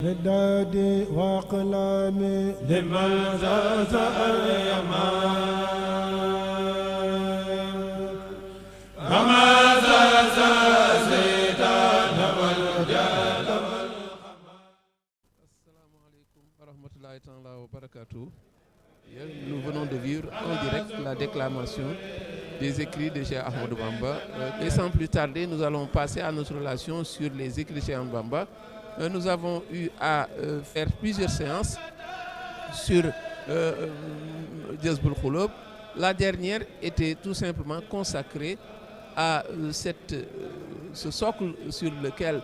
هدادي وأقلامي لمن زاد اليمان كما زاد زيدان والجلال. Assalamu alaikum wa rahmatullahi ta'ala wa barakatuh. Nous venons de vivre en direct la déclamation des écrits de Cheikh Ahmadou Bamba. Et sans plus tarder, nous allons passer à notre relation sur les écrits de Cheikh Ahmadou Bamba. Nous avons eu à faire plusieurs séances sur Jazboul Khouloub. La dernière était tout simplement consacrée à ce socle sur lequel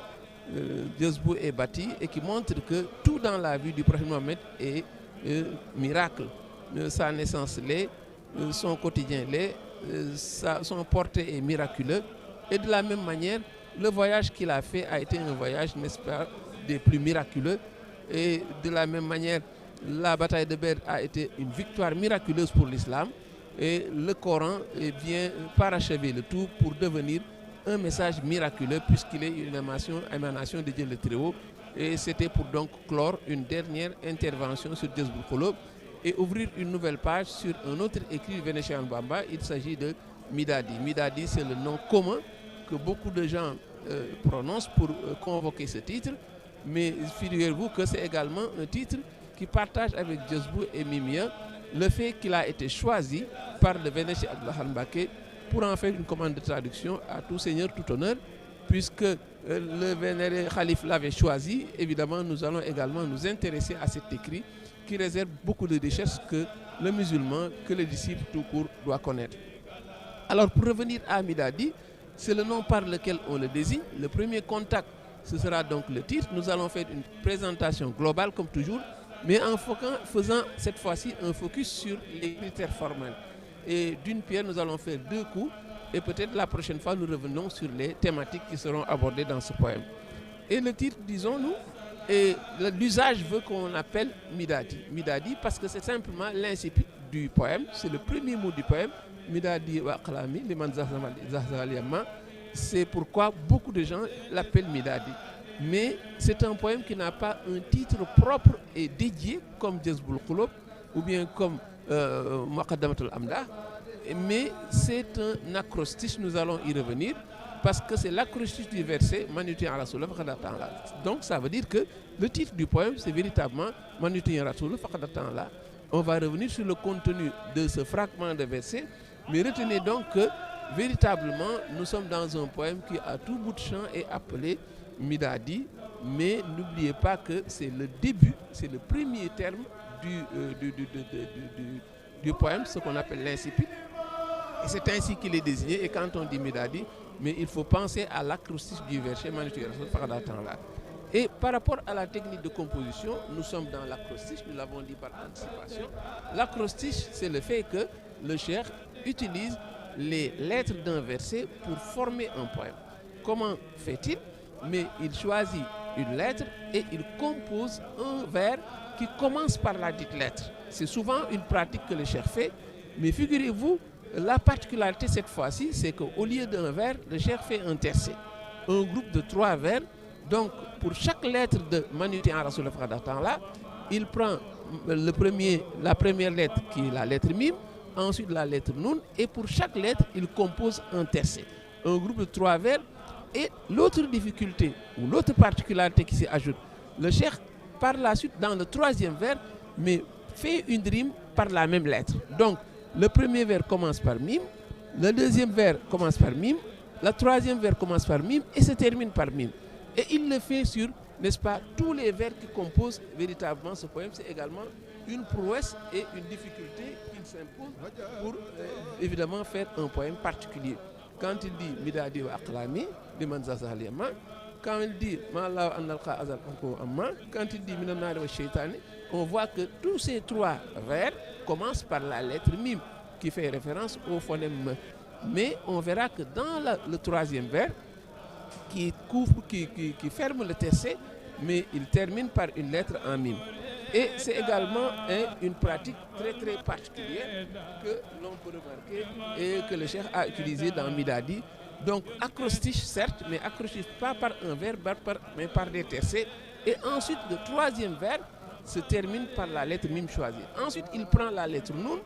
Jazbou est bâti et qui montre que tout dans la vie du prophète Mohammed est miracle. Sa naissance l'est, son quotidien l'est, son portée est miraculeux. Et de la même manière, le voyage qu'il a fait a été un voyage, n'est-ce pas, des plus miraculeux. Et de la même manière, la bataille de Badr a été une victoire miraculeuse pour l'islam. Et le Coran vient parachever le tout pour devenir un message miraculeux puisqu'il est une émanation de Dieu le Très-Haut. Et c'était pour donc clore une dernière intervention sur Jazboul Khouloub et ouvrir une nouvelle page sur un autre écrit de Cheikh Ahmadou Bamba. Il s'agit de Midadi. Midadi, c'est le nom commun que beaucoup de gens prononcent pour convoquer ce titre. Mais figurez-vous que c'est également un titre qui partage avec Jazbou et Mimia le fait qu'il a été choisi par le vénéré Cheikh Abdou Lahad Mbacké pour en faire une commande de traduction à tout seigneur, tout honneur, puisque le vénéré Khalif l'avait choisi. Évidemment, nous allons également nous intéresser à cet écrit qui réserve beaucoup de richesses que le musulman, que le disciple tout court doit connaître. Alors, pour revenir à Midadi, c'est le nom par lequel on le désigne. Le premier contact, ce sera donc le titre. Nous allons faire une présentation globale comme toujours, mais en faisant cette fois-ci un focus sur les critères formels. Et d'une pierre, nous allons faire deux coups et peut-être la prochaine fois, nous revenons sur les thématiques qui seront abordées dans ce poème. Et le titre, disons-nous, et l'usage veut qu'on appelle Midadi. Midadi parce que c'est simplement l'incipit du poème, c'est le premier mot du poème. Midadi wa aqlami liman zahzahal yamma. C'est pourquoi beaucoup de gens l'appellent Midadi. Mais c'est un poème qui n'a pas un titre propre et dédié comme Jazboul Khouloub ou bien comme Muqaddamatul Amdah, mais c'est un acrostiche, nous allons y revenir, parce que c'est l'acrostiche du verset Manuti an Rasoul faqad ata'ala. Donc ça veut dire que le titre du poème, c'est véritablement Manuti an Rasoul faqad ata'ala. On va revenir sur le contenu de ce fragment de verset, mais retenez donc que véritablement, nous sommes dans un poème qui, à tout bout de champ, est appelé Midadi, mais n'oubliez pas que c'est le début, c'est le premier terme du poème, ce qu'on appelle l'incipit. Et c'est ainsi qu'il est désigné. Et quand on dit Midadi, mais il faut penser à l'acrostiche du verset Manuti an Rasoul faqad ata'ala. Et par rapport à la technique de composition, nous sommes dans l'acrostiche, nous l'avons dit par anticipation. L'acrostiche, c'est le fait que le cheikh utilise les lettres d'un verset pour former un poème. Comment fait-il? Mais il choisit une lettre et il compose un vers qui commence par la dite lettre. C'est souvent une pratique que le cheikh fait, mais figurez-vous, la particularité cette fois-ci, c'est qu'au lieu d'un vers, le cheikh fait un tercet, un groupe de 3 vers. Donc, pour chaque lettre de Manuti an Rasoul faqad ata'ala, il prend la première lettre qui est la lettre Mim, ensuite la lettre Noun, et pour chaque lettre, il compose un tercet, un groupe de 3 vers. Et l'autre difficulté, ou l'autre particularité qui s'y ajoute, le cheikh, par la suite, dans le 3e vers, mais fait une rime par la même lettre. Donc, le premier vers commence par Mim, le 2e vers commence par Mim, le 3e vers commence par Mim, et se termine par Mim. Et il le fait sur, n'est-ce pas, tous les vers qui composent véritablement ce poème. C'est également une prouesse et une difficulté qu'il s'impose pour évidemment faire un poème particulier. Quand il dit Midadi wa aqlami liman zahzahal yamma, quand il dit Ma'allahu an nalqa azal amma, quand il dit Minan nari wa shaytani, on voit que tous ces 3 vers commencent par la lettre Mim qui fait référence au phonème M. Mais on verra que dans le 3e vers, qui ferme le tercet, mais il termine par une lettre en Mim. Et c'est également une pratique très très particulière que l'on peut remarquer et que le cheikh a utilisé dans Midadi. Donc acrostiche certes, mais acrostiche pas par un vers, mais par des tercets. Et ensuite, le troisième vers se termine par la lettre mim choisie. Ensuite, il prend la lettre nun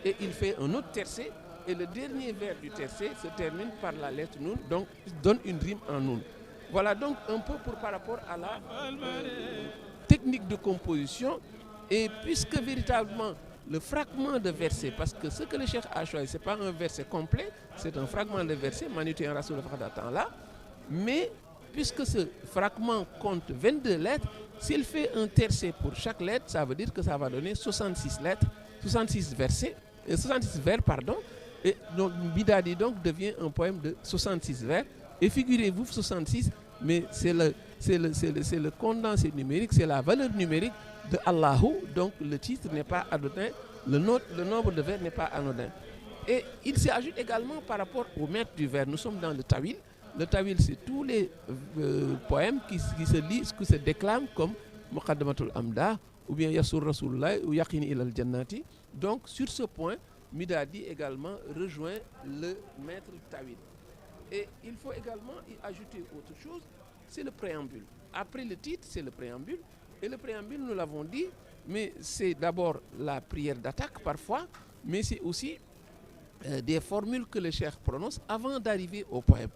et il fait un autre tercet. Et le dernier vers du tercet se termine par la lettre nun, donc il donne une rime en nun. Voilà donc un peu par rapport à la technique de composition. Et puisque véritablement le fragment de verset, parce que ce que le cheikh a choisi, ce n'est pas un verset complet, c'est un fragment de verset, Manuté en Rasoul là, mais puisque ce fragment compte 22 lettres, s'il fait un tercet pour chaque lettre, ça veut dire que ça va donner 66 lettres, 66 versets, 66 vers, pardon. Et donc Midadi donc devient un poème de 66 vers. Et figurez-vous, 66, mais c'est le condensé numérique, c'est la valeur numérique de Allahu. Donc le titre n'est pas anodin, le nombre de vers n'est pas anodin. Et il s'ajoute également par rapport au maître du vers. Nous sommes dans le Tawil. Le Tawil, c'est tous les poèmes qui se lisent, qui se déclament comme Muqaddamatul Amda, ou bien Yassur Rasulullah, ou Yaqini ilal Jannati. Donc sur ce point, Midadi également rejoint le maître Tawil. Et il faut également y ajouter autre chose, c'est le préambule. Après le titre, c'est le préambule. Et le préambule, nous l'avons dit, mais c'est d'abord la prière d'attaque parfois, mais c'est aussi des formules que le cheikh prononce avant d'arriver au poème.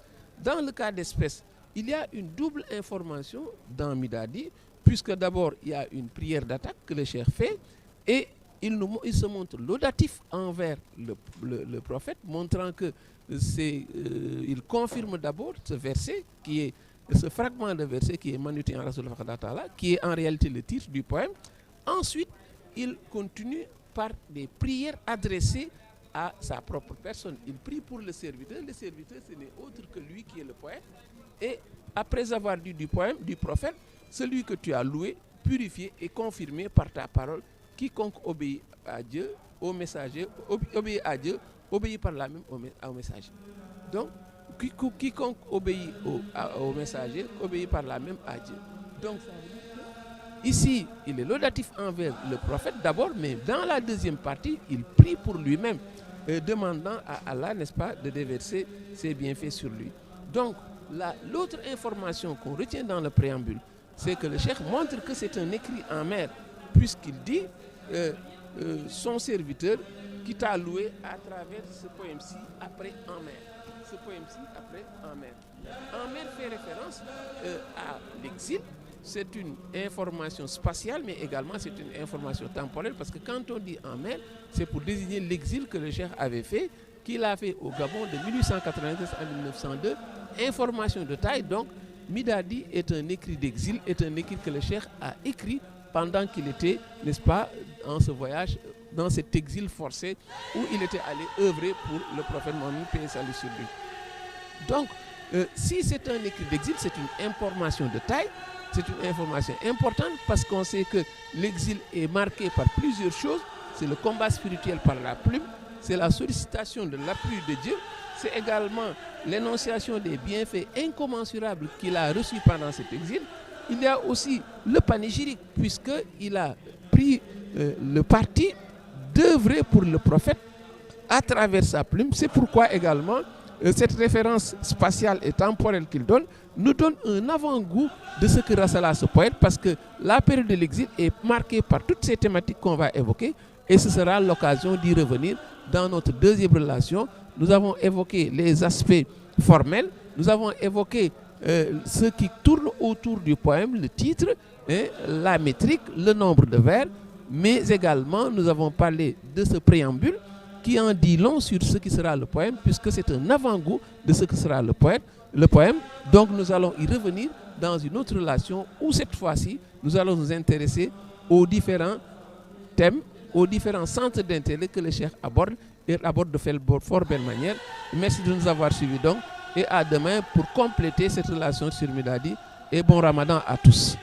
Dans le cas d'espèce, il y a une double information dans Midadi, puisque d'abord il y a une prière d'attaque que le cheikh fait, et il se montre laudatif envers le prophète, montrant que il confirme d'abord ce verset, ce fragment de verset qui est Manuté en Rasoul qui est en réalité le titre du poème. Ensuite, il continue par des prières adressées à sa propre personne. Il prie pour le serviteur. Le serviteur, ce n'est autre que lui qui est le poète. Et après avoir dit du poème, du prophète, celui que tu as loué, purifié et confirmé par ta parole, quiconque obéit à Dieu, au messager, obéit à Dieu, obéit par là même au messager. Donc, quiconque obéit au messager, obéit par là même à Dieu. Donc, ça veut dire que ici, il est laudatif envers le prophète d'abord, mais dans la deuxième partie, il prie pour lui-même, demandant à Allah, n'est-ce pas, de déverser ses bienfaits sur lui. Donc, l'autre information qu'on retient dans le préambule, c'est que le cheikh montre que c'est un écrit en mer, puisqu'il dit son serviteur qui t'a loué à travers ce poème-ci après en mer. Ce poème-ci après en mer. En mer fait référence à l'exil. C'est une information spatiale, mais également c'est une information temporelle, parce que quand on dit en mer, c'est pour désigner l'exil que le cheikh avait fait, qu'il a fait au Gabon de 1893 à 1902. Information de taille, donc Midadi est un écrit d'exil, est un écrit que le cheikh a écrit pendant qu'il était, n'est-ce pas, en ce voyage, dans cet exil forcé où il était allé œuvrer pour le prophète Mohammed, paix et salut sur lui. Donc, si c'est un écrit d'exil, c'est une information de taille, c'est une information importante, parce qu'on sait que l'exil est marqué par plusieurs choses. C'est le combat spirituel par la plume, c'est la sollicitation de l'appui de Dieu, c'est également l'énonciation des bienfaits incommensurables qu'il a reçus pendant cet exil. Il y a aussi le panégyrique, puisqu'il a pris le parti d'œuvrer pour le prophète à travers sa plume. C'est pourquoi également cette référence spatiale et temporelle qu'il donne nous donne un avant-goût de ce que Rassala ce poète, parce que la période de l'exil est marquée par toutes ces thématiques qu'on va évoquer, et ce sera l'occasion d'y revenir dans notre deuxième relation. Nous avons évoqué les aspects formels, nous avons évoqué ce qui tourne autour du poème, le titre, la métrique, le nombre de vers, mais également nous avons parlé de ce préambule qui en dit long sur ce qui sera le poème, puisque c'est un avant-goût de ce que sera le poème. Donc nous allons y revenir dans une autre relation où cette fois-ci, nous allons nous intéresser aux différents thèmes, aux différents centres d'intérêt que le cheikh aborde, et aborde de fort belle manière. Merci de nous avoir suivis donc, et à demain pour compléter cette relation sur Midadi, et bon Ramadan à tous.